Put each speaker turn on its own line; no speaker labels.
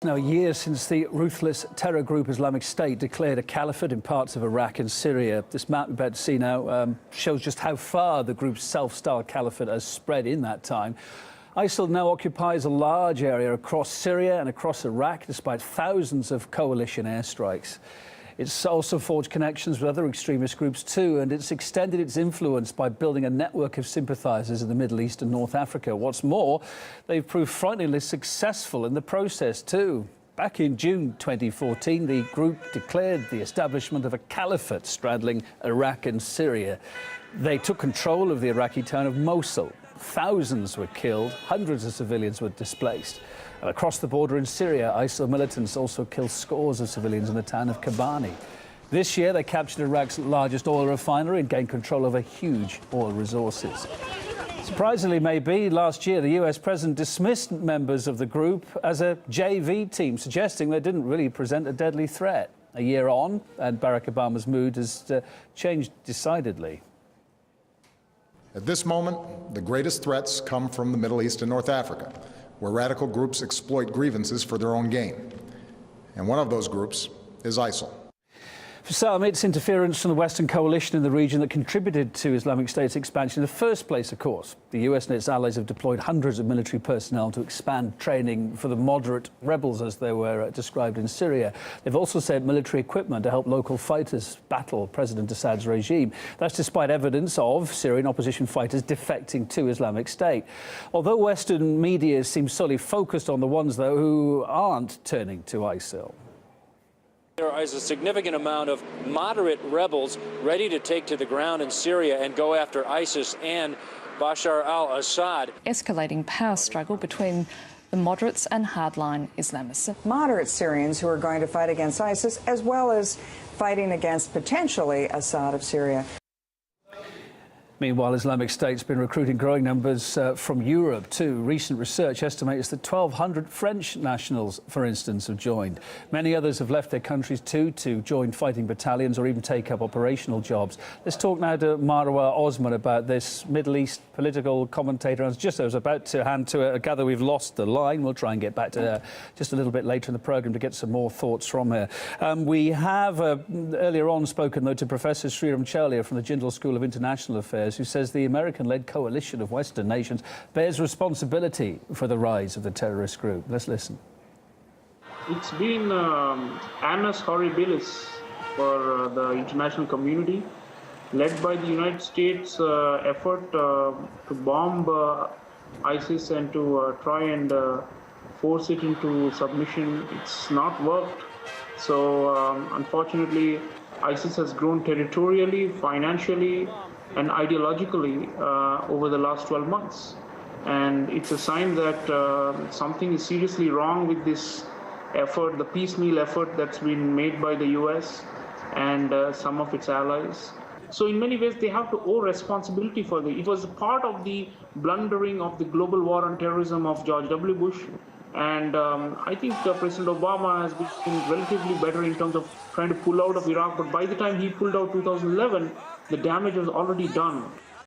Now, a year since the ruthless terror group Islamic State declared a caliphate in parts of Iraq and Syria. This map we're about to see now shows just how far the group's self-styled caliphate has spread in that time. ISIL now occupies a large area across Syria and across Iraq, despite thousands of coalition airstrikes. It's also forged connections with other extremist groups too, and it's extended its influence by building a network of sympathisers in the Middle East and North Africa. What's more, they've proved frighteningly successful in the process too. Back in June 2014, the group declared the establishment of a caliphate straddling Iraq and Syria. They took control of the Iraqi town of Mosul. Thousands were killed, hundreds of civilians were displaced. And across the border in Syria, ISIL militants also killed scores of civilians in the town of Kobani. This year, they captured Iraq's largest oil refinery and gained control over huge oil resources. Surprisingly, maybe, last year, the US president dismissed members of the group as a JV team, suggesting they didn't really present a deadly threat. A year on, and Barack Obama's mood has changed decidedly.
At this moment, the greatest threats come from the Middle East and North Africa, where radical groups exploit grievances for their own gain. And one of those groups is ISIL.
For some, it's interference from the Western coalition in the region that contributed to Islamic State's expansion in the first place, of course. The US and its allies have deployed hundreds of military personnel to expand training for the moderate rebels, as they were described in Syria. They've also sent military equipment to help local fighters battle President Assad's regime. That's despite evidence of Syrian opposition fighters defecting to Islamic State. Although Western media seem solely focused on the ones, though, who aren't turning to ISIL.
There is a significant amount of moderate rebels ready to take to the ground in Syria and go after ISIS and Bashar al-Assad.
Escalating power struggle between the moderates and hardline Islamists.
Moderate Syrians who are going to fight against ISIS, as well as fighting against potentially Assad of Syria.
Meanwhile, Islamic State's been recruiting growing numbers from Europe too. Recent research estimates that 1,200 French nationals, for instance, have joined. Many others have left their countries too to join fighting battalions or even take up operational jobs. Let's talk now to Marwa Osman about this. Middle East political commentator. I was about to hand to her. I gather we've lost the line. We'll try and get back to her just a little bit later in the programme to get some more thoughts from her. We have earlier on spoken, though, to Professor Sriram Chalia from the Jindal School of International Affairs, who says the American-led coalition of Western nations bears responsibility for the rise of the terrorist group. Let's listen.
It's been annus horribilis for the international community, led by the United States effort to bomb ISIS and to try and force it into submission. It's not worked. So unfortunately, ISIS has grown territorially, financially, and ideologically over the last 12 months. And it's a sign that something is seriously wrong with this effort, the piecemeal effort that's been made by the US and some of its allies. So in many ways, they have to owe responsibility for it. It was part of the blundering of the global war on terrorism of George W. Bush. And I think President Obama has been relatively better in terms of trying to pull out of Iraq. But by the time he pulled out 2011, the damage was already done.